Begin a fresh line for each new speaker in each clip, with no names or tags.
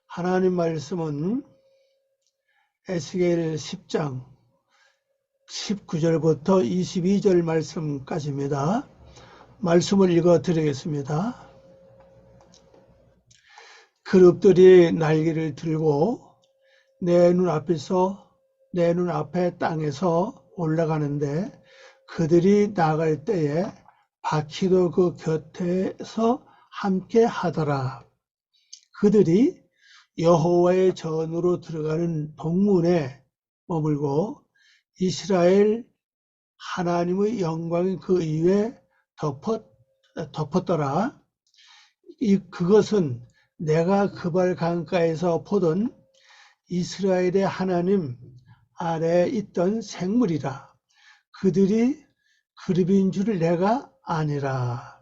하나님 말씀은 에스겔 10장 19절부터 22절 말씀까지입니다. 말씀을 읽어 드리겠습니다. 그룹들이 날개를 들고 내 눈앞에 땅에서 올라가는데 그들이 나갈 때에 바퀴도 그 곁에서 함께 하더라. 그들이 여호와의 전으로 들어가는 동문에 머물고 이스라엘 하나님의 영광이 그 위에 덮었더라. 그것은 내가 그발 강가에서 보던 이스라엘의 하나님 아래에 있던 생물이라. 그들이 그룹인 줄 내가 아니라.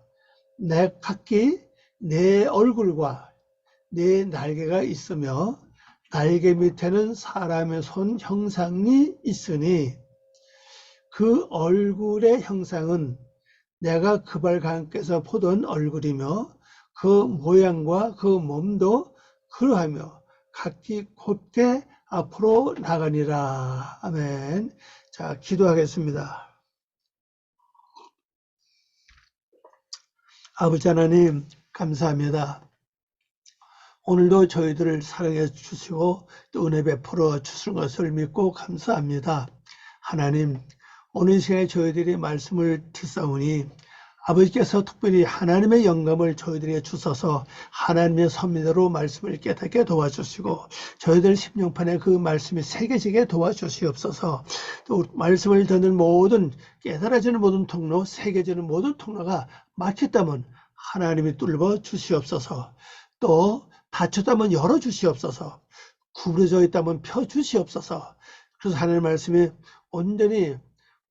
각기 내 얼굴과 네 날개가 있으며 날개 밑에는 사람의 손 형상이 있으니 그 얼굴의 형상은 내가 그발 강가에서 보던 얼굴이며 그 모양과 그 몸도 그러하며 각기 곧게 앞으로 나가니라. 아멘. 자, 기도하겠습니다. 아버지 하나님 감사합니다. 오늘도 저희들을 사랑해 주시고 또 은혜 베풀어 주시는 것을 믿고 감사합니다. 하나님, 오늘 시간에 저희들이 말씀을 듣사오니 아버지께서 특별히 하나님의 영감을 저희들에게 주셔서 하나님의 섭리대로 말씀을 깨닫게 도와주시고 저희들 심령판에 그 말씀이 새겨지게 도와주시옵소서. 또 말씀을 듣는 모든 깨달아지는 모든 통로, 새겨지는 모든 통로가 막혔다면 하나님이 뚫어 주시옵소서. 또 닫혔다면 열어주시옵소서. 구부러져 있다면 펴주시옵소서. 그래서 하나님의 말씀이 온전히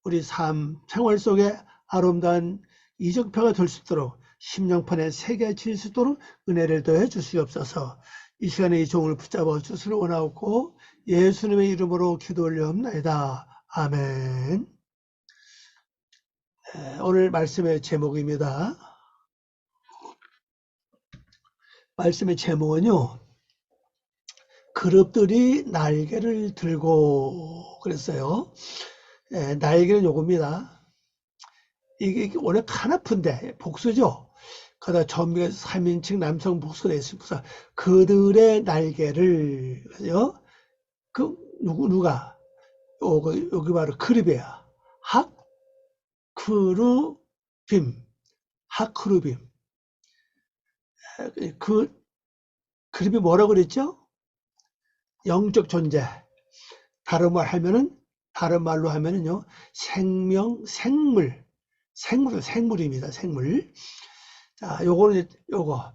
우리 삶 생활 속에 아름다운 이정표가 될 수 있도록 심령판에 새겨질 수 있도록 은혜를 더해 주시옵소서. 이 시간에 이 종을 붙잡아 주시를 원하옵고 예수님의 이름으로 기도 올려옵나이다. 아멘. 오늘 말씀의 제목입니다. 말씀의 제목은요, 그룹들이 날개를 들고 그랬어요. 날개는 요겁니다. 이게 원래 카나프인데 복수죠. 그러다 전미가 3인칭 남성 복수가 있습니다. 그들의 날개를, 그죠? 누가? 여기 바로 크룹이야. 하크루빔. 그 그룹이 뭐라고 그랬죠? 영적 존재. 다른 말로 하면은요, 생물입니다. 생물. 자, 요거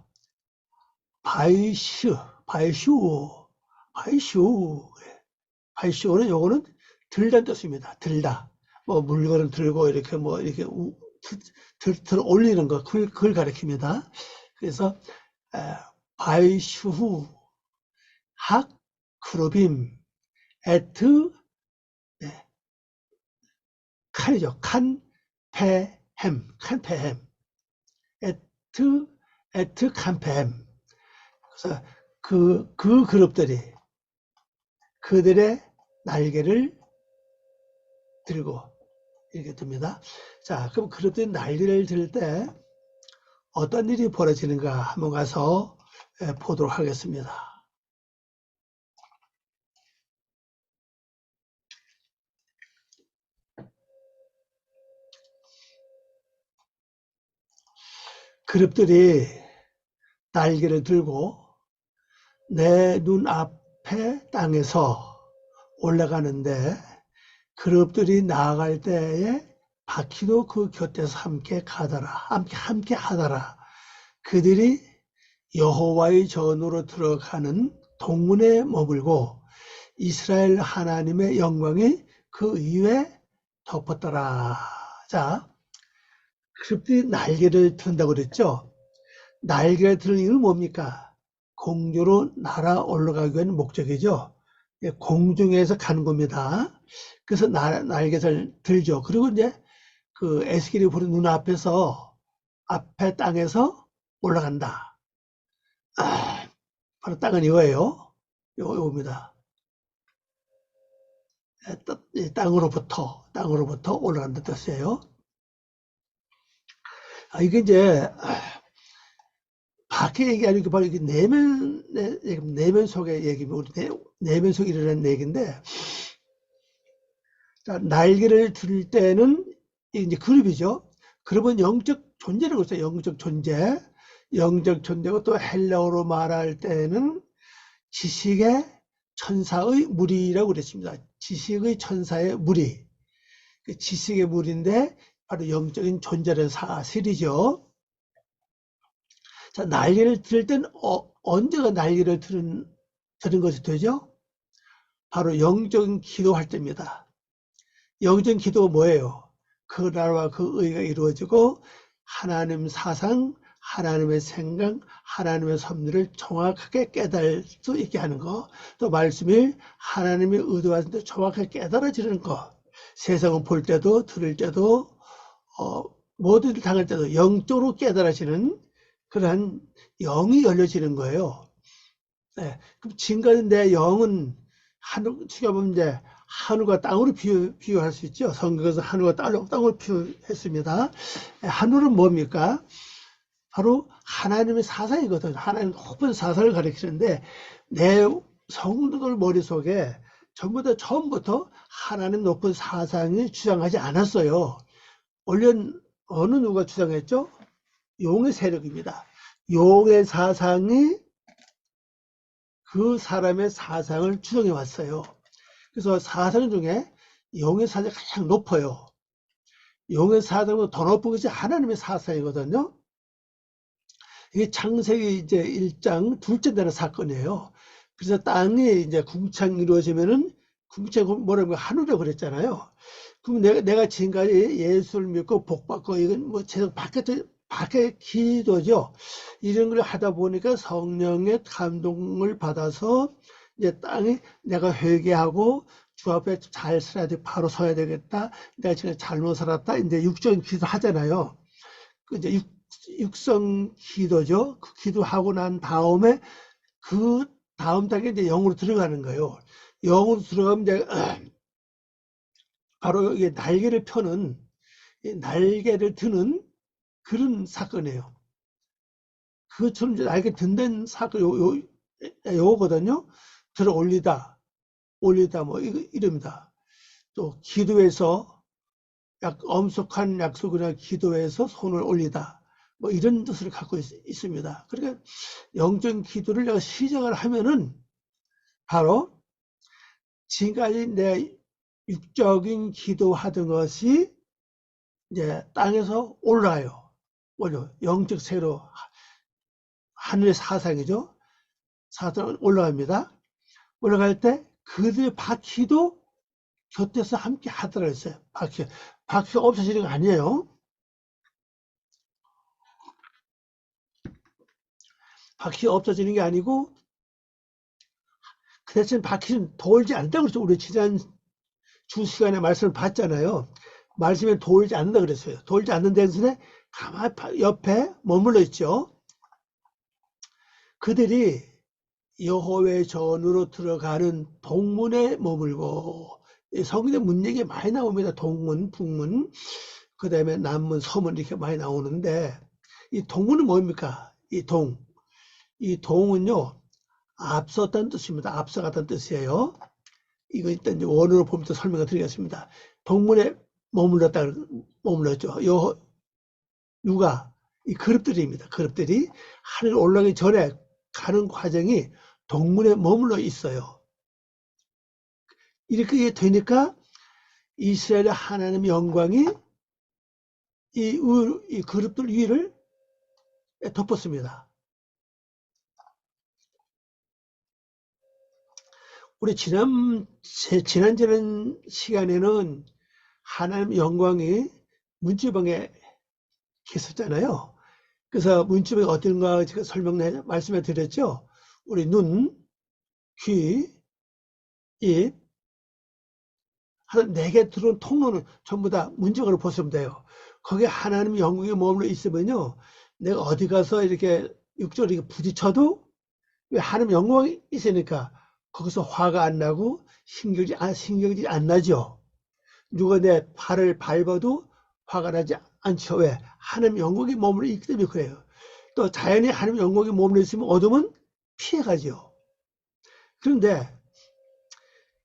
바이슈는 요거는 들다는 뜻입니다. 들다. 뭐 물건을 들고 이렇게 들 올리는 거, 그걸 가리킵니다. 그래서 바이슈 하크루빔 에트 칸이죠. 칸페햄 에트 칸페햄. 그래서 그 그룹들이 그들의 날개를 들고 이렇게 듭니다. 자, 그럼 그룹들이 날개를 들 때 어떤 일이 벌어지는가 한번 가서 보도록 하겠습니다. 그룹들이 날개를 들고 내 눈앞에 땅에서 올라가는데 그룹들이 나아갈 때에 바퀴도 그 곁에서 함께 하더라. 그들이 여호와의 전으로 들어가는 동문에 머물고 이스라엘 하나님의 영광이 그 위에 덮었더라. 자, 그룹들이 날개를 든다고 그랬죠. 날개를 드는 이유는 뭡니까? 공주로 날아 올라가기 위한 목적이죠. 공중에서 가는 겁니다. 그래서 날개를 들죠. 그리고 이제 그 에스겔이 보는 눈앞에서 앞에 땅에서 올라간다. 바로 땅은 이거예요. 요겁니다. 땅으로부터 올라간다 뜻이에요. 이게 이제 밖에 얘기 아니고 바로 이게 내면 속의 얘기입니다. 우리 내면 속에 일어나는 얘기인데, 자, 날개를 들 때는 이제 그룹이죠. 그룹은 영적 존재라고 했어요. 영적 존재. 영적 존재고 또 헬라어로 말할 때는 지식의 천사의 무리라고 그랬습니다. 지식의 천사의 무리. 그 지식의 무리인데 바로 영적인 존재라는 사실이죠. 자, 날개를 들 때는 언제가 날개를 드는 것이 되죠? 바로 영적인 기도할 때입니다. 영적인 기도가 뭐예요? 그 나라와 그 의가 이루어지고 하나님 사상, 하나님의 생각, 하나님의 섭리를 정확하게 깨달을 수 있게 하는 거, 또 말씀이 하나님의 의도와 정확하게 깨달아지는 거, 세상을 볼 때도 들을 때도 모든 일을 당할 때도 영적으로 깨달아지는 그러한 영이 열려지는 거예요. 네. 그럼 지금까지 내 영은 보면 이제 하늘과 땅으로 비유할 수 있죠. 성경에서 하늘과 땅으로 비유했습니다. 하늘은 뭡니까? 바로 하나님의 사상이거든요. 하나님 높은 사상을 가리키는데 내 성도들 머릿속에 전부 다 처음부터 하나님 높은 사상이 주장하지 않았어요. 원래 어느 누가 주장했죠? 용의 세력입니다. 용의 사상이 그 사람의 사상을 주장해 왔어요. 그래서 사상 중에 용의 사상이 가장 높아요. 용의 사상은 더 높은 것이 하나님의 사상이거든요. 이게 창세기 이제 1장 둘째 되는 사건이에요. 그래서 땅이 이제 궁창 이루어지면은 궁창 뭐라고 하늘이라고 그랬잖아요. 그럼 내가 지금까지 예수를 믿고 복받고 이건 뭐 제가 밖에 기도죠. 이런 걸 하다 보니까 성령의 감동을 받아서 이제 땅이 내가 회개하고 주 앞에 잘 살아야 돼. 바로 서야 되겠다. 내가 지금 잘못 살았다. 이제 육적인 기도 하잖아요. 이제 육성 기도죠. 그 기도하고 난 다음에 그 다음 단계 이제 영으로 들어가는 거예요. 영으로 들어가면 이제 바로 이게 날개를 펴는, 날개를 드는 그런 사건이에요. 그것처럼 이제 날개 든다는 사건, 요거거든요. 들어 올리다 뭐 이럽니다. 또 기도에서 엄숙한 약속이나 기도에서 손을 올리다 뭐 이런 뜻을 갖고 있습니다. 그러니까 영적인 기도를 내가 시작을 하면은 바로 지금까지 내 육적인 기도하던 것이 이제 땅에서 올라요. 뭐죠? 영적 세로 하늘의 사상이죠. 사상 올라갑니다. 올라갈 때 그들의 바퀴도 곁에서 함께 하더라 했어요. 바퀴가 없어지는 거 아니에요. 바퀴가 없어지는 게 아니고 그 대신 바퀴는 돌지 않는다 그랬죠. 우리 지난 주 시간에 말씀을 봤잖아요. 말씀에 돌지 않는다 그랬어요. 돌지 않는 대신에 가만히 옆에 머물러 있죠. 그들이 여호와의 전으로 들어가는 동문에 머물고, 성경에 문 얘기 많이 나옵니다. 동문, 북문, 그 다음에 남문, 서문 이렇게 많이 나오는데 이 동문은 뭡니까? 이 동은요 앞섰다는 뜻입니다. 앞서갔다는 뜻이에요. 이거 일단 이제 원어로 보면서 설명을 드리겠습니다. 동문에 머물렀죠. 누가? 이 그룹들입니다. 그룹들이 하늘 올라가기 전에 가는 과정이 동문에 머물러 있어요. 이렇게 되니까 이스라엘의 하나님의 영광이 이 그룹들 위를 덮었습니다. 우리 지난 시간에는 하나님 영광이 문지방에 계셨잖아요. 그래서 문지방이 어떤가 제가 말씀해 드렸죠. 우리 눈, 귀, 입, 한 4개 들어온 통로는 전부 다 문지방으로 보시면 돼요. 거기에 하나님 영광이 머물러 있으면요, 내가 어디 가서 이렇게 육적으로 이렇게 부딪혀도 왜 하나님 영광이 있으니까 거기서 화가 안 나고 신경이 안 나죠. 누가 내 발을 밟아도 화가 나지 않죠. 왜? 하나님 영광이 머물러 있기 때문에 그래요. 또 자연히 하나님 영광이 머물러 있으면 어둠은 피해가죠. 그런데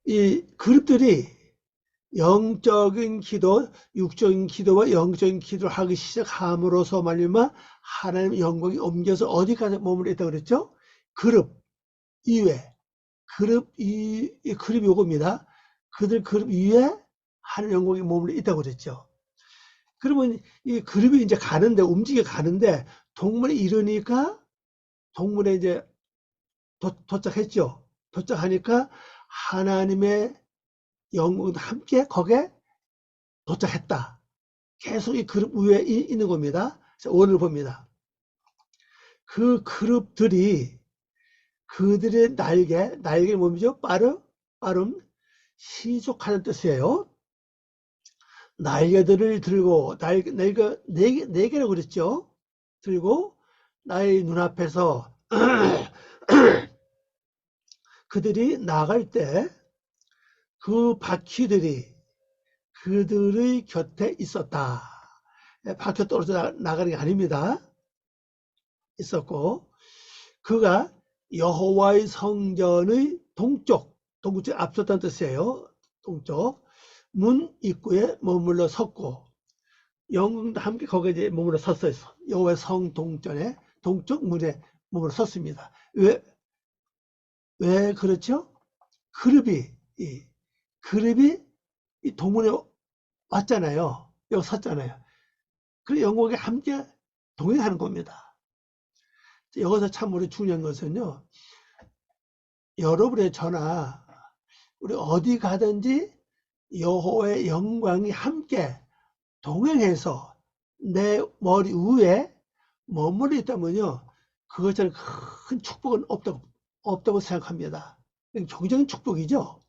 이 그룹들이 영적인 기도, 육적인 기도와 영적인 기도를 하기 시작함으로써 말미암아 하나님의 영광이 옮겨서 어디 가서 머물러 있다고 그랬죠? 그룹 이외, 그룹이 요겁니다. 그들 그룹 위에 하나님의 영광이 머물러 있다고 그랬죠. 그러면 이 그룹이 이제 가는데, 움직여 가는데, 동물이 이르니까 동물에 이제 도착했죠. 도착하니까 하나님의 영광과 함께 거기에 도착했다. 계속 이 그룹 위에 있는 겁니다. 원을 봅니다. 그 그룹들이 그들의 날개 뭐죠? 빠름, 시속하는 뜻이에요. 날개들을 들고, 네 개라고 그랬죠? 들고, 나의 눈앞에서 그들이 나갈 때 그 바퀴들이 그들의 곁에 있었다. 바퀴 떨어져 나가는 게 아닙니다. 있었고, 그가 여호와의 성전의 동쪽 앞섰다는 뜻이에요. 동쪽 문 입구에 머물러 섰고, 영광도 함께 거기에 이제 머물러 섰어요. 여호와의 성 동전에 동쪽 문에 머물러 섰습니다. 왜 그렇죠? 그룹이 이 동문에 왔잖아요. 여기 섰잖아요. 그 영광에 함께 동행하는 겁니다. 여기서 참 우리 중요한 것은요, 여러분의 저나 우리 어디 가든지 여호와의 영광이 함께 동행해서 내 머리 위에 머물러 있다면요, 그것처럼 큰 축복은 없다고 생각합니다. 굉장히 축복이죠.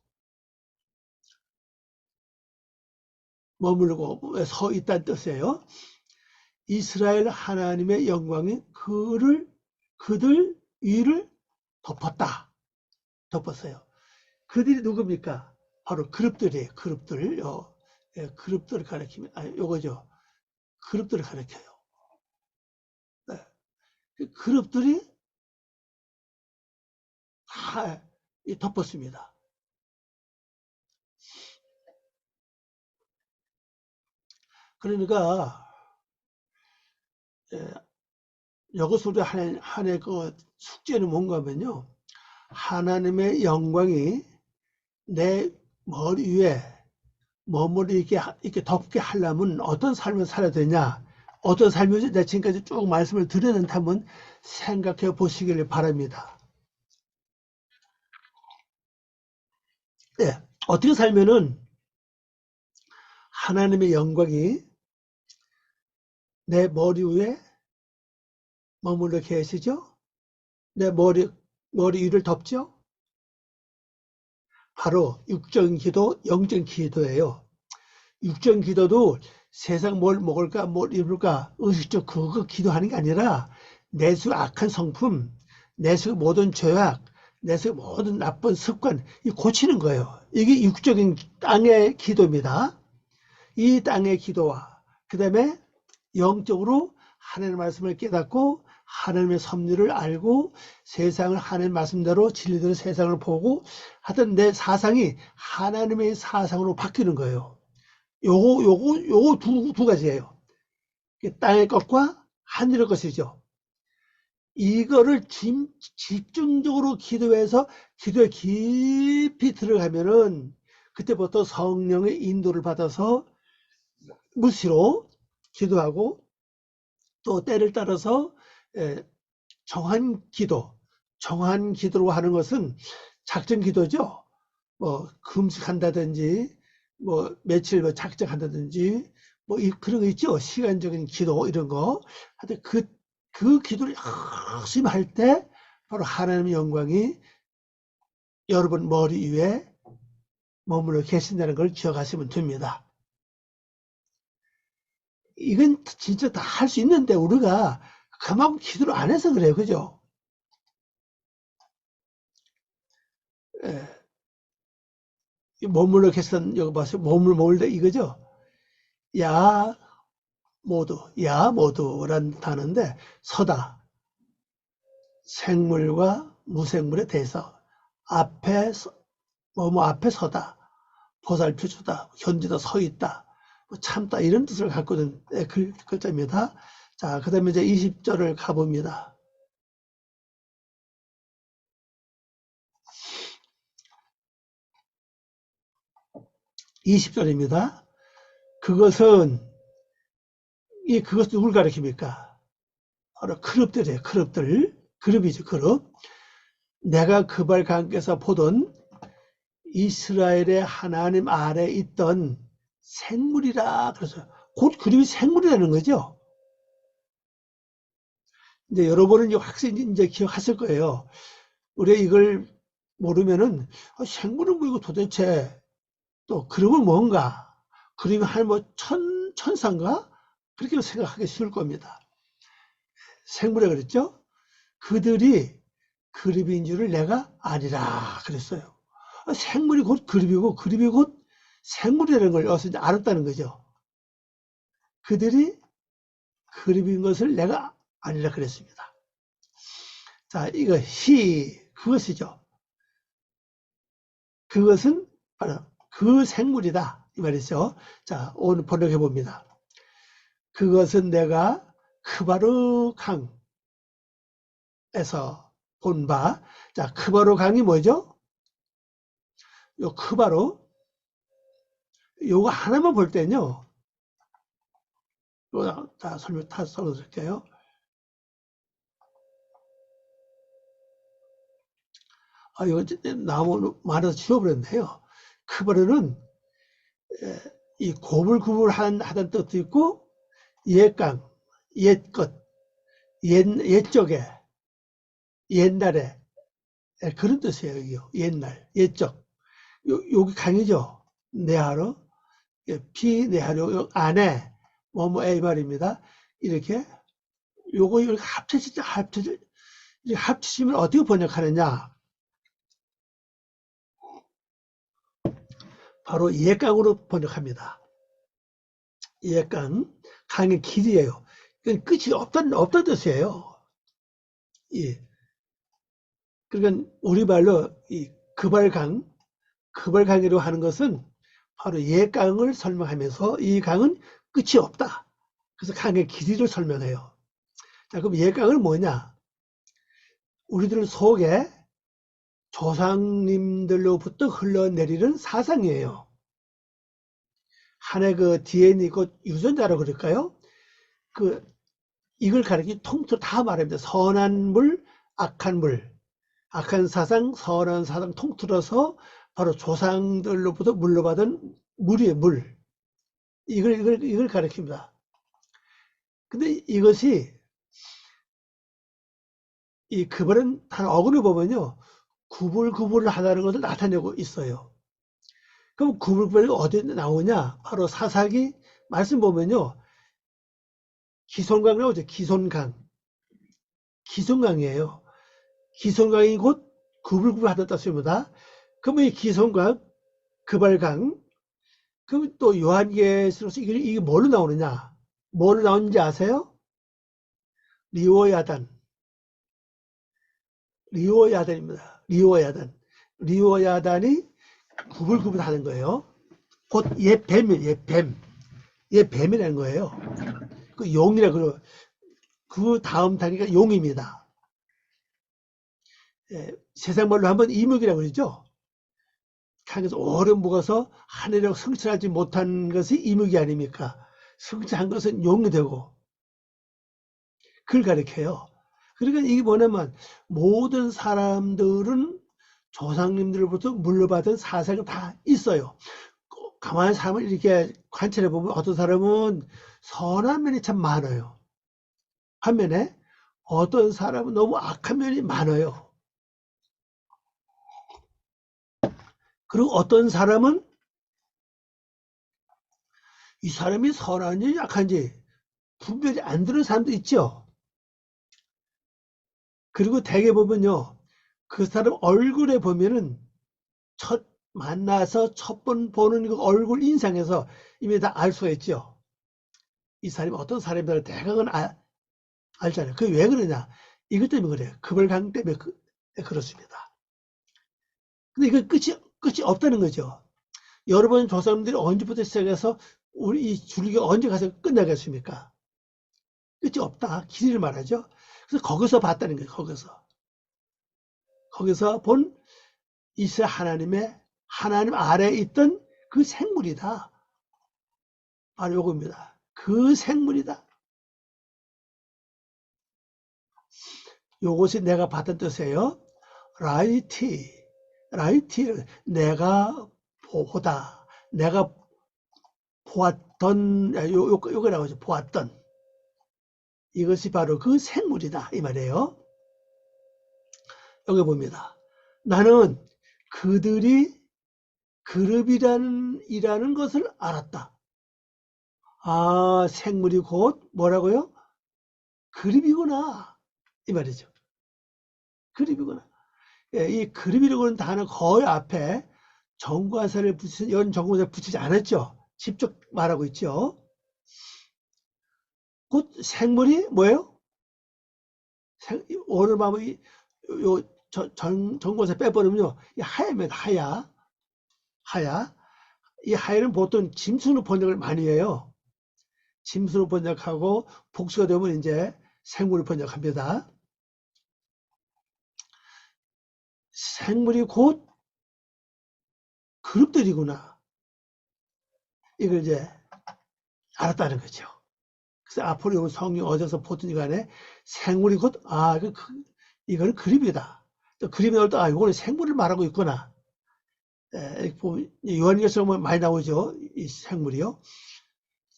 머물고 서 있다는 뜻이에요. 이스라엘 하나님의 영광이 그들 위를 덮었어요. 그들이 누굽니까? 바로 그룹들이에요. 그룹들을 가리키면, 요거죠. 그룹들을 가리켜요. 네. 그룹들이 다 덮었습니다. 그러니까 여기서 우리 한 해 그 숙제는 뭔가 하면요, 하나님의 영광이 내 머리 위에 머물러 이렇게 덮게 하려면 어떤 삶을 살아야 되냐, 어떤 삶이지 내가 지금까지 쭉 말씀을 드렸는데 한번 생각해 보시길 바랍니다. 네, 어떻게 살면은 하나님의 영광이 내 머리 위에 머물러 계시죠? 내 머리 위를 덮죠? 바로 육적인 기도, 영적인 기도예요. 육적인 기도도 세상 뭘 먹을까, 뭘 입을까, 의식적 그거 기도하는 게 아니라 내 속의 악한 성품, 내 속의 모든 죄악, 내 속의 모든 나쁜 습관, 이 고치는 거예요. 이게 육적인 땅의 기도입니다. 이 땅의 기도와 그 다음에 영적으로 하나님의 말씀을 깨닫고 하나님의 섭리를 알고 세상을 하나님의 말씀대로 진리대로 세상을 보고 하여튼 내 사상이 하나님의 사상으로 바뀌는 거예요. 요거 두 가지예요. 땅의 것과 하늘의 것이죠. 이거를 집중적으로 기도해서 기도에 깊이 들어가면은 그때부터 성령의 인도를 받아서 무시로 기도하고 또 때를 따라서 정한 기도로 하는 것은 작정 기도죠. 뭐 금식한다든지 뭐 며칠 작정한다든지 뭐 그런 거 있죠. 시간적인 기도 이런 거. 하여튼 그 기도를 열심히 할 때 바로 하나님의 영광이 여러분 머리 위에 머물러 계신다는 걸 기억하시면 됩니다. 이건 진짜 다 할 수 있는데 우리가 그만큼 기도를 안 해서 그래요. 그죠? 예. 몸을 개선, 여기 봐서 몸을 몰다 이거죠? 야, 모두란 단어인데, 서다. 생물과 무생물의 대서. 앞에, 뭐뭐 앞에 서다. 보살펴 주다. 견디다, 서 있다. 뭐 참다. 이런 뜻을 갖고 있는 글자입니다. 자, 그 다음에 이제 20절을 가봅니다. (20절입니다) 그것은 누굴 가리킵니까? 바로 그룹들이에요. 그룹이죠. 그룹. 내가 그발강께서 보던 이스라엘의 하나님 아래 있던 생물이라. 그래서 곧 그룹이 생물이라는 거죠. 이제 여러분은 이제 기억하실 거예요. 우리가 이걸 모르면은 생물은 뭐고 도대체, 또 그룹은 뭔가, 그룹이 한 뭐 천사인가 그렇게 생각하기 쉬울 겁니다. 생물에 그랬죠. 그들이 그룹인 줄을 내가 아니라 그랬어요. 생물이 곧 그룹이고 그룹이 곧 생물이라는 걸 어서 이제 알았다는 거죠. 그들이 그룹인 것을 내가 아니라 그랬습니다. 자, 이거 그것이죠. 그것은 바로 그 생물이다 이 말이죠. 자, 오늘 번역해 봅니다. 그것은 내가 크바르 강에서 본 바. 자, 크바르 강이 뭐죠? 요 크바르, 요거 하나만 볼 때는요. 다 설명드릴게요. 이거 나무 말아서 지워버렸네요. 크바르는 이 고불고불하다는 뜻도 있고, 옛강, 옛것, 옛적에, 옛날에, 그런 뜻이에요. 옛날, 옛적. 여기 강이죠. 네하로, 비네하로 안에 뭐뭐에 이 말입니다. 이렇게 요거 이렇게 합치시면 어떻게 번역하느냐? 바로 옛강으로 번역합니다. 옛강, 강의 길이에요. 이건 끝이 없다는 뜻이에요. 예. 그러니까 우리 말로 이 그발강이라고 하는 것은 바로 옛강을 설명하면서 이 강은 끝이 없다. 그래서 강의 길이를 설명해요. 자, 그럼 옛강은 뭐냐? 우리들 속에 조상님들로부터 흘러내리는 사상이에요. 한해 그 DNA, 유전자라고 그럴까요? 이걸 가리키 통틀어 다 말합니다. 선한 물, 악한 물, 악한 사상, 선한 사상 통틀어서 바로 조상들로부터 물려받은 물이에요, 물. 이걸 가리킵니다. 근데 이것이, 이 그발은 단 어근을 보면요, 구불구불을 하다는 것을 나타내고 있어요. 그럼 구불구불이 어디에 나오냐? 바로 사사기 말씀 보면요, 기손강 나오죠. 기손강이에요. 기손강이 곧 구불구불하다 뜻입니다. 그러면 이 기손강, 그발강, 그럼 또 요한계시로서 이게 뭘로 나오느냐? 뭘로 나오는지 아세요? 리오야단입니다. 리오야단이 구불구불하는 거예요. 곧 뱀이라는 거예요. 그 용이라 그러. 그 다음 단계가 용입니다. 세상 말로 한번 이묵이라고 그러죠. 강에서 오래 묵어서 하늘에 성취하지 못한 것이 이묵이 아닙니까? 성취한 것은 용이 되고, 그걸 가리켜요. 그러니까 이게 뭐냐면 모든 사람들은 조상님들로부터 물려받은 사상이 다 있어요. 가만히 사람을 이렇게 관찰해 보면 어떤 사람은 선한 면이 참 많아요. 반면에 어떤 사람은 너무 악한 면이 많아요. 그리고 어떤 사람은 이 사람이 선한지 약한지 분별이 안 되는 사람도 있죠. 그리고 대개 보면요, 그 사람 얼굴에 보면은 첫 만나서 첫 번 보는 그 얼굴 인상에서 이미 다 알 수가 있죠. 이 사람이 어떤 사람이다 대강은 알잖아요. 그게 왜 그러냐? 이것 때문에 그래요. 급을강 때문에 그렇습니다. 근데 이거 끝이 없다는 거죠. 여러분 조상님들이 언제부터 시작해서 우리 이 줄기가 언제 가서 끝나겠습니까? 끝이 없다. 길이를 말하죠. 그래서 거기서 봤다는 거예요. 거기서 본 이스라엘 하나님 아래에 있던 그 생물이다. 바로 요겁니다. 그 생물이다. 요것이 내가 봤던 뜻이에요. 라이티, 내가 보다, 내가 보았던, 요거라고 하죠. 보았던. 이것이 바로 그 생물이다. 이 말이에요. 여기 봅니다. 나는 그들이 그룹이라는 것을 알았다. 아, 생물이 곧 뭐라고요? 그룹이구나. 이 말이죠. 그룹이구나. 예, 이 그룹이라고 하는 단어 거의 앞에 정관사를 연정관사를 붙이지 않았죠. 직접 말하고 있죠. 곧 생물이 뭐예요? 오늘 밤에 정관사 빼버리면요. 이 하야면 하야. 이 하야는 보통 짐수로 번역을 많이 해요. 짐수로 번역하고 복수가 되면 이제 생물을 번역합니다. 생물이 곧 그룹들이구나. 이걸 이제 알았다는 거죠. 그래서 앞으로 성경 어디서 보든지 간에 생물이 곧, 이거는 그림이다. 또 그림이 나올 때, 이거는 생물을 말하고 있구나. 요한계시록 보면 많이 나오죠. 이 생물이요.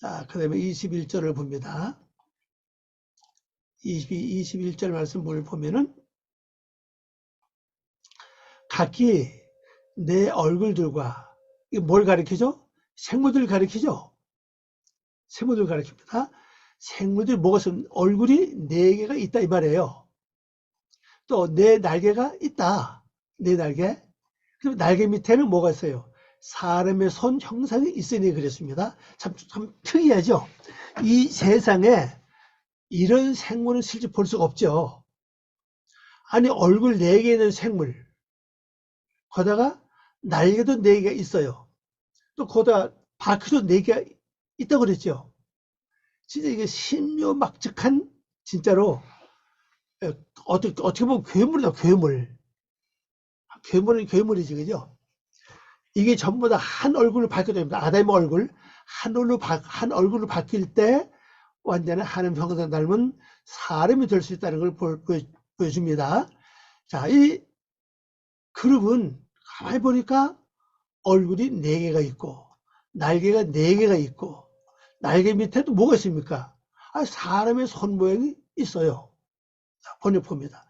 자, 그 다음에 21절을 봅니다. 21절 말씀을 보면은, 각기 내 얼굴들과, 이게 뭘 가리키죠? 생물들 가리키죠? 생물들 가리킵니다. 생물들이 뭐가 있으면 얼굴이 4개가 있다 이 말이에요. 또 내 날개가 있다. 내 날개. 그럼 날개 밑에는 뭐가 있어요? 사람의 손 형상이 있으니 그랬습니다. 참 특이하죠? 이 세상에 이런 생물은 실제 볼 수가 없죠. 아니 얼굴 4개 있는 생물 거다가 날개도 4개가 있어요. 또 거다 바퀴도 4개가 있다고 그랬죠. 진짜 이게 신묘막측한 진짜로 어떻게 보면 괴물이다 괴물. 괴물은 괴물이지 그죠? 이게 전부 다 한 얼굴을 밝게 됩니다. 아담의 얼굴 한 얼굴로 바뀔 때 완전히 하나님 형상 닮은 사람이 될 수 있다는 걸 보여줍니다. 자, 이 그룹은 가만히 보니까 얼굴이 4개가 있고 날개가 4개가 있고 날개 밑에도 뭐가 있습니까? 사람의 손 모양이 있어요. 번역봅니다.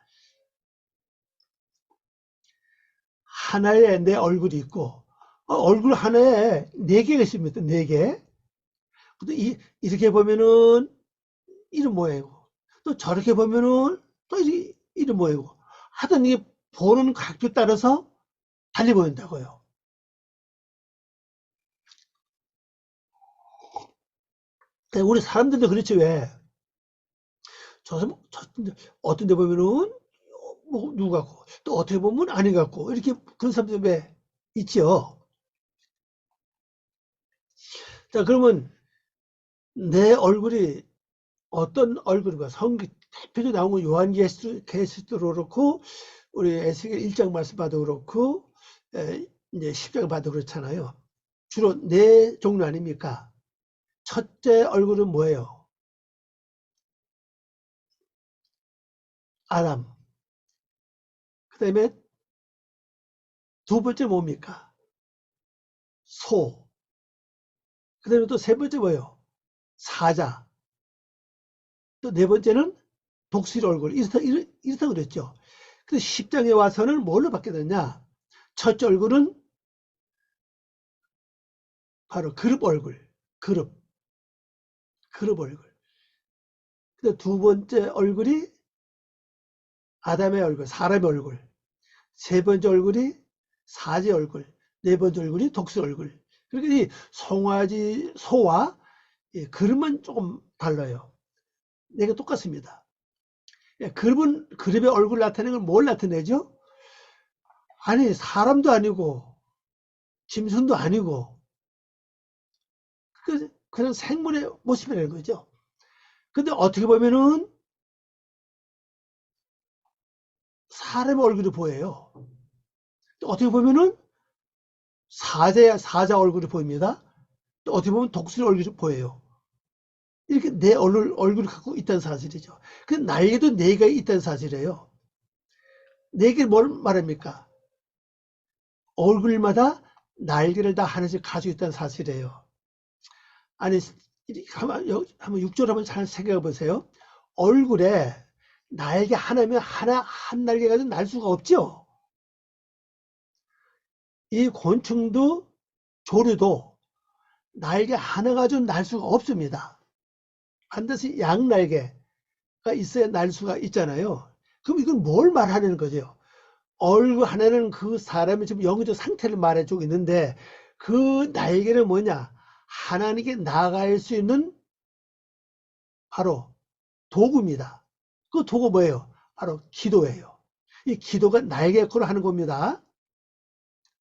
하나에 내 얼굴이 있고 얼굴 하나에 4개가 있습니다. 4개. 이렇게 보면은 이런 모양이고 또 저렇게 보면은 또 이런 모양이고 하여튼 이게 보는 각도에 따라서 달리 보인다고요. 우리 사람들도 그렇지 왜? 어떤 데 보면은 뭐 누구 같고 또 어떻게 보면 아닌 것 같고 이렇게 그런 사람들 왜 있죠. 자 그러면 내 얼굴이 어떤 얼굴인가 성경 대표적으로 나온 건 요한계시록도 그렇고 우리 에스겔 1장 말씀 봐도 그렇고 이제 10장 봐도 그렇잖아요. 주로 4종류 아닙니까? 첫째 얼굴은 뭐예요? 아람. 그 다음에 두 번째 뭡니까? 소. 그 다음에 또 세 번째 뭐예요? 사자. 또 네 번째는 독수리 얼굴. 이렇다 그랬죠. 그래서 10장에 와서는 뭘로 받게 되냐? 첫째 얼굴은 바로 그룹 얼굴. 그룹 얼굴. 근데 두 번째 얼굴이 아담의 얼굴, 사람의 얼굴. 세 번째 얼굴이 사제 얼굴. 네 번째 얼굴이 독수 얼굴. 그러니까 이 송아지 소와 그림은 조금 달라요. 네 개 똑같습니다. 그림의 얼굴 나타내는 건 뭘 나타내죠? 아니, 사람도 아니고, 짐승도 아니고, 그냥 생물의 모습이라는 거죠. 근데 어떻게 보면은 사람의 얼굴이 보여요. 어떻게 보면은 사자 얼굴이 보입니다. 또 어떻게 보면 독수리 얼굴이 보여요. 이렇게 내 얼굴을 갖고 있다는 사실이죠. 그 날개도 네 개 있다는 사실이에요. 네 개 뭘 말합니까? 얼굴마다 날개를 다 하나씩 가지고 있다는 사실이에요. 아니, 한번 6절 한번 잘 생각해 보세요. 얼굴에 날개 하나면 한 날개 가지고 날 수가 없죠. 이 곤충도 조류도 날개 하나 가지고 날 수가 없습니다. 반드시 양날개가 있어야 날 수가 있잖아요. 그럼 이건 뭘 말하는 거죠? 얼굴 하나는 그 사람의 지금 영적 상태를 말해주고 있는데 그 날개는 뭐냐? 하나님께 나아갈 수 있는 바로 도구입니다. 그 도구 뭐예요? 바로 기도예요. 이 기도가 날개코를 하는 겁니다.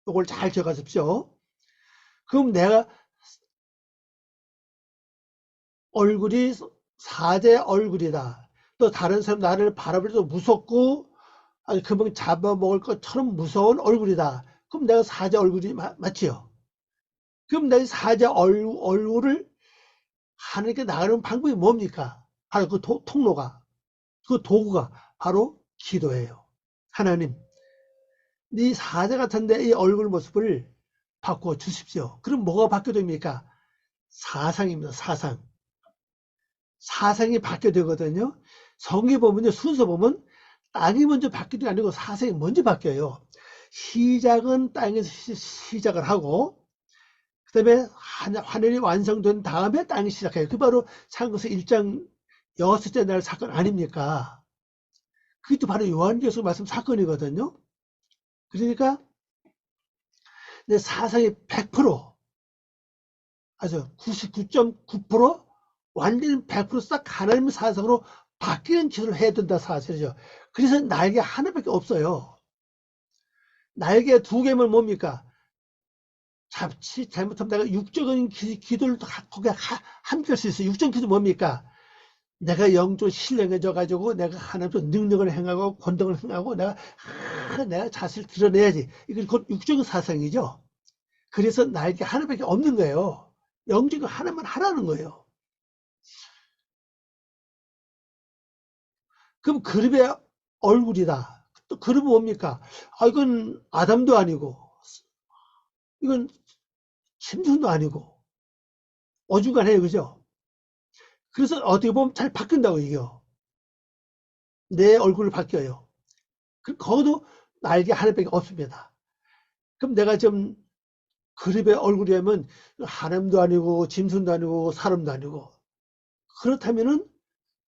이걸 잘 기억하십시오. 그럼 내가 얼굴이 사제 얼굴이다. 또 다른 사람 나를 바라볼 때도 무섭고 아니 금방 잡아먹을 것처럼 무서운 얼굴이다. 그럼 내가 사제 얼굴이 맞지요? 그럼 내가 사제 얼굴을 하나님께 나가는 방법이 뭡니까? 바로 그 통로가, 그 도구가 바로 기도예요. 하나님, 네 사자 같은데 이 얼굴 모습을 바꿔 주십시오. 그럼 뭐가 바뀌게 됩니까? 사상입니다. 사상. 사상이 바뀌게 되거든요. 성경 보면요, 순서 보면 땅이 먼저 바뀌는 게 아니고 사상이 먼저 바뀌어요. 시작은 땅에서 시작을 하고 그 다음에 하늘이 완성된 다음에 땅이 시작해요. 그 바로 창세서 1장 6째 날 사건 아닙니까? 그것도 바로 요한계시록 말씀 사건이거든요. 그러니까 내 사상이 100% 아주 99.9% 완전히 100%싹 하나님의 사상으로 바뀌는 기도를 해야 된다 사실이죠. 그래서 날개 하나밖에 없어요. 날개 두 개면 뭡니까? 잘못하면 내가 육적인 기도를 거기에 함께 할 수 있어요. 육적 기도 뭡니까? 내가 영적 신령해져 가지고 내가 하나님의 능력을 행하고 권능을 행하고 내가 자신을 드러내야지. 이건 곧 육적인 사상이죠. 그래서 날개 하나밖에 없는 거예요. 영적인 하나만 하라는 거예요. 그럼 그룹의 얼굴이다. 또 그룹은 뭡니까? 아, 이건 아담도 아니고, 이건 짐승도 아니고, 어중간해요. 그죠? 그래서 어떻게 보면 잘 바뀐다고 이게요. 내 얼굴을 바뀌어요. 거기도 날개 하나밖에 없습니다. 그럼 내가 좀 그룹의 얼굴이라면 하나님도 아니고, 짐승도 아니고, 사람도 아니고, 그렇다면은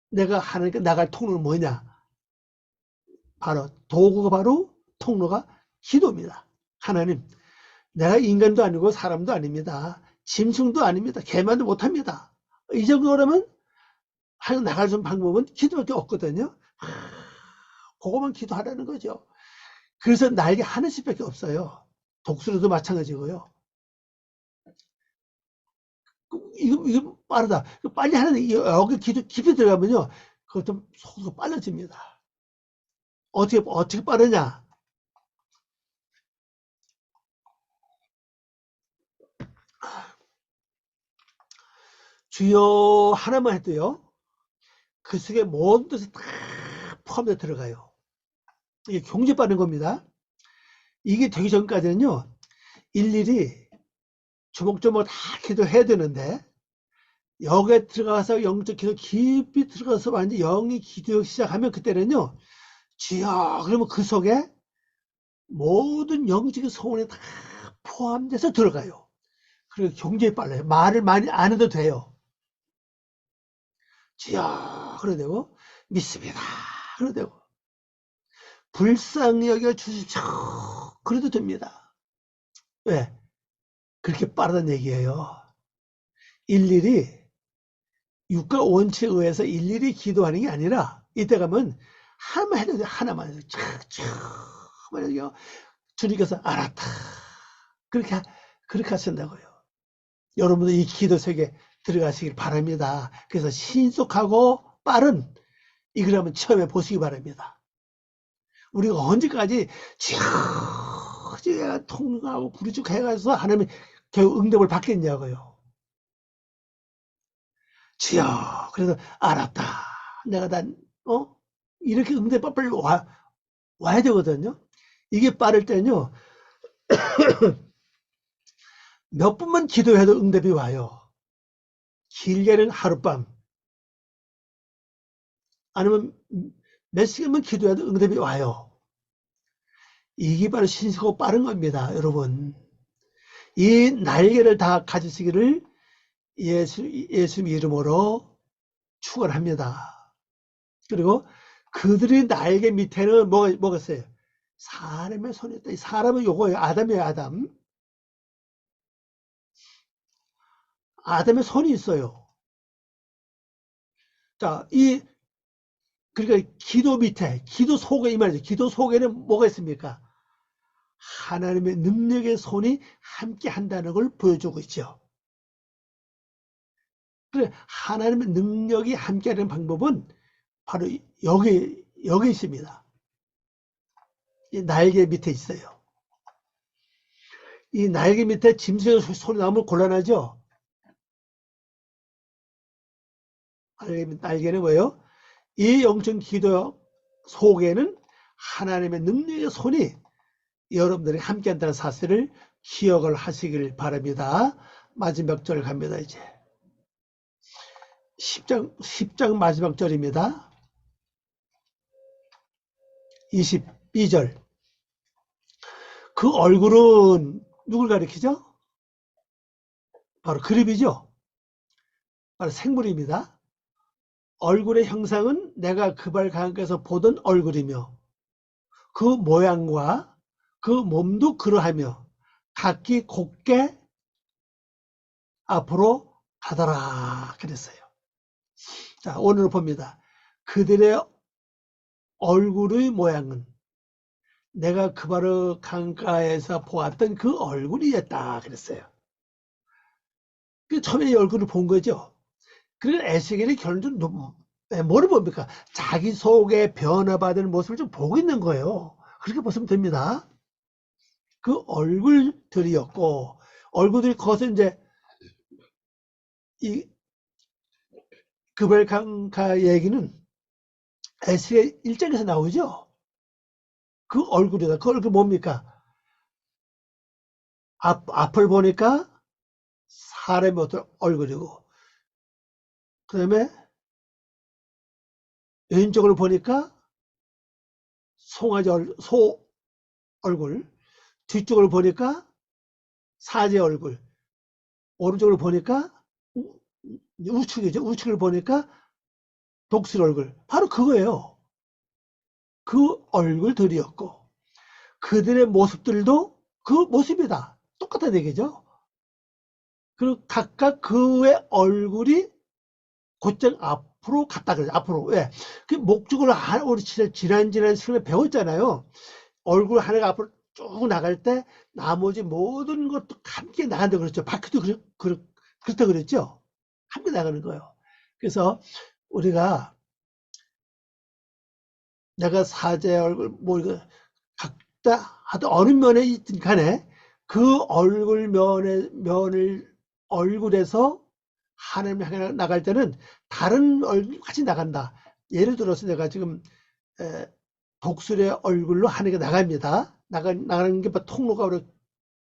내가 하나님께 나갈 통로는 뭐냐? 바로 도구가 바로 통로가 기도입니다. 하나님, 내가 인간도 아니고 사람도 아닙니다. 짐승도 아닙니다. 개만도 못합니다. 이 정도라면 나갈 수 있는 방법은 기도밖에 없거든요. 그거만 기도하라는 거죠. 그래서 날개 하나씩밖에 없어요. 독수리도 마찬가지고요. 이거 빠르다. 빨리 하는 여기 기도 깊이 들어가면요, 그것도 속도가 빨라집니다. 어떻게 빠르냐? 주여 하나만 해도요, 그 속에 모든 것이 다 포함되어 들어가요. 이게 경제 빠른 겁니다. 이게 되기 전까지는요, 일일이 조목조목 다 기도해야 되는데, 여기에 들어가서 영적 기도 깊이 들어가서 완전 영이 기도 시작하면 그때는요, 주여 그러면 그 속에 모든 영적인 소원이 다 포함돼서 들어가요. 그리고 굉장히 빨라요. 말을 많이 안 해도 돼요. 주여 그래도 되고, 믿습니다. 그래도 되고, 불쌍히 여겨 주십시오. 그래도 됩니다. 왜? 그렇게 빠르다는 얘기예요. 일일이 육가 원칙에 의해서 일일이 기도하는 게 아니라 이때 가면 하나만 해도 돼. 하나만 해도 촥촥 주님께서 알았다. 그렇게 하신다고요. 여러분도 이 기도 세계에 들어가시길 바랍니다. 그래서 신속하고 빠른 이걸 한번 체험해 보시기 바랍니다. 우리가 언제까지 지가 통하고 부르짖고 해가지고 하나님이 결국 응답을 받겠냐고요. 주여, 그래서 알았다. 내가 이렇게 응답 빨리 와야 되거든요. 이게 빠를 때는요, 몇 분만 기도해도 응답이 와요. 길게는 하룻밤, 아니면 몇 시간만 기도해도 응답이 와요. 이게 바로 신속하고 빠른 겁니다, 여러분. 이 날개를 다 가지시기를 예수 이름으로 축원합니다. 그리고 그들의 날개 밑에는 뭐가 있어요? 사람의 손이 있다. 사람은 요거예요. 아담이에요, 아담. 아담의 손이 있어요. 자, 그러니까 기도 밑에, 기도 속에 이 말이죠. 기도 속에는 뭐가 있습니까? 하나님의 능력의 손이 함께 한다는 걸 보여주고 있죠. 그래, 하나님의 능력이 함께 하는 방법은 바로 여기 있습니다. 이 날개 밑에 있어요. 이 날개 밑에 짐승의 손이 나오면 곤란하죠? 날개는 뭐예요? 이 영적 기도 속에는 하나님의 능력의 손이 여러분들이 함께 한다는 사실을 기억을 하시길 바랍니다. 마지막 절 갑니다, 이제. 10장 마지막 절입니다. 22절. 그 얼굴은 누굴 가리키죠? 바로 그림이죠. 바로 생물입니다. 얼굴의 형상은 내가 그발 강가에서 보던 얼굴이며 그 모양과 그 몸도 그러하며 각기 곱게 앞으로 가더라 그랬어요. 자, 오늘 봅니다. 그들의 얼굴의 모양은 내가 그바르 강가에서 보았던 그 얼굴이었다 그랬어요. 그 처음에 이 얼굴을 본 거죠. 그래서 에스겔이 결론적으로 뭐를 봅니까? 자기 속에 변화받은 모습을 좀 보고 있는 거예요. 그렇게 보시면 됩니다. 그 얼굴들이었고, 얼굴들이 거기서 이제 이 그발강가 얘기는 에스겔 1장에서 나오죠. 그 얼굴이다. 그 얼굴 뭡니까? 앞을 보니까 사람의 어떤 얼굴이고, 그 다음에 왼쪽을 보니까 소 얼굴, 뒤쪽을 보니까 사제 얼굴, 오른쪽을 보니까 우측이죠. 우측을 보니까 독수리 얼굴. 바로 그거예요. 그 얼굴들이었고, 그들의 모습들도 그 모습이다. 똑같은 얘기죠. 그리고 각각 그의 얼굴이 곧장 앞으로 갔다 그래요. 앞으로. 왜? 그 목적을 우리 지난 시간에 배웠잖아요. 얼굴 하나가 앞으로 쭉 나갈 때 나머지 모든 것도 함께 나간다 그랬죠. 바퀴도 그렇다 그랬죠. 함께 나가는 거예요. 그래서 우리가 내가 사제 얼굴 뭐 이거 각자 하여튼 어느 면에 있든 간에 그 얼굴에서 하나님 향해 나갈 때는 다른 얼굴 같이 나간다. 예를 들어서 내가 지금 독수리의 얼굴로 하나님께 나갑니다. 나가는 게 통로가 우리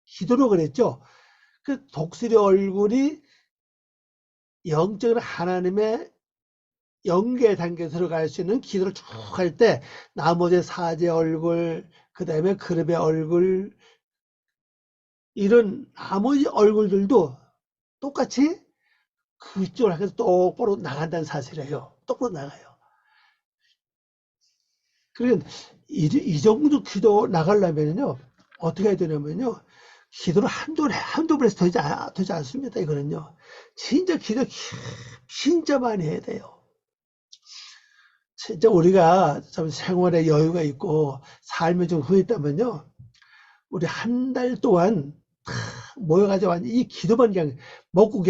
기도로 그랬죠. 그 독수리 얼굴이 영적으로 하나님의 영계 단계에 들어갈 수 있는 기도를 쭉 할 때 나머지 사제 얼굴, 그 다음에 그룹의 얼굴, 이런 나머지 얼굴들도 똑같이 그쪽을 향해서 똑바로 나간다는 사실이에요. 똑바로 나가요. 그러니까 이 정도 기도 나가려면요, 어떻게 해야 되냐면요, 기도를 한두 번 해서 되지 않습니다. 이거는요. 진짜 기도 진짜 많이 해야 돼요. 진짜 우리가 좀 생활에 여유가 있고 삶이 좀 후했다면요, 우리 한 달 동안 모여가지고 이 기도만 먹고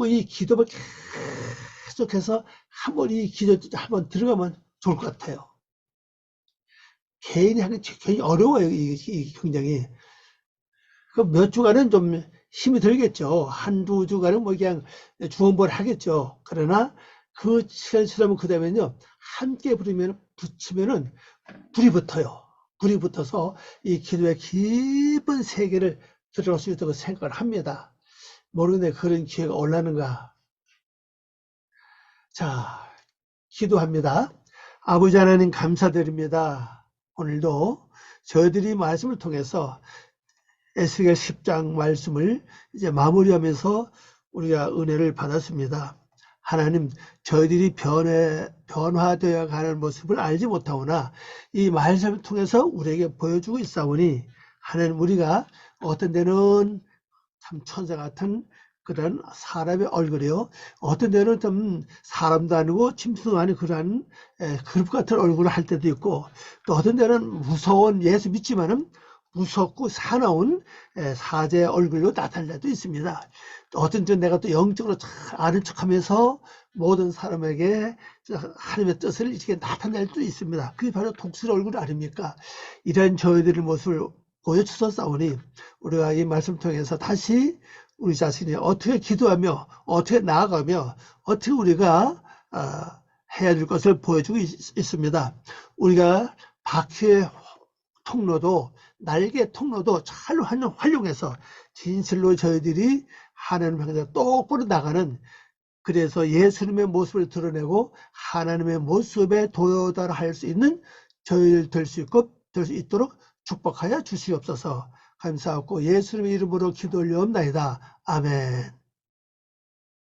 이 기도만 계속해서 한번 이 기도 한번 들어가면 좋을 것 같아요. 개인이 하기 굉장히 어려워요. 이 굉장히. 그 몇 주간은 좀 힘이 들겠죠. 한두 주간은 뭐 그냥 주원벌 하겠죠. 그러나 그 시간이 지나면 그다음에는요, 함께 붙이면은 불이 붙어요. 불이 붙어서 이 기도의 깊은 세계를 들어갈 수 있다고 생각을 합니다. 모르는데 그런 기회가 올라는가. 자, 기도합니다. 아버지 하나님 감사드립니다. 오늘도 저희들이 말씀을 통해서 에스겔 10장 말씀을 이제 마무리하면서 우리가 은혜를 받았습니다. 하나님, 저희들이 변화되어 가는 모습을 알지 못하오나 이 말씀을 통해서 우리에게 보여주고 있사오니, 하나님, 우리가 어떤 데는 참 천사 같은 그런 사람의 얼굴이요, 어떤 데는 좀 사람도 아니고 짐승도 아니고 그러한 그룹 같은 얼굴을 할 때도 있고, 또 어떤 데는 무서운, 예수 믿지만은 무섭고 사나운 사제 얼굴로 나타날 때도 있습니다. 또 어떤 때는 내가 또 영적으로 잘 아는 척하면서 모든 사람에게 하나님의 뜻을 이렇게 나타낼 수도 있습니다. 그게 바로 독수리 얼굴 아닙니까? 이런 저희들의 모습을 보여주셨사오니, 우리가 이 말씀 통해서 다시 우리 자신이 어떻게 기도하며 어떻게 나아가며 어떻게 우리가 해야 될 것을 보여주고 있습니다. 우리가 바퀴의 통로도, 날개 통로도 잘 활용해서 진실로 저희들이 하나님 향해서 똑바로 나가는, 그래서 예수님의 모습을 드러내고 하나님의 모습에 도달할 수 있는 저희들 될 수 있도록 축복하여 주시옵소서. 감사하고 예수님의 이름으로 기도 올려옵나이다. 아멘.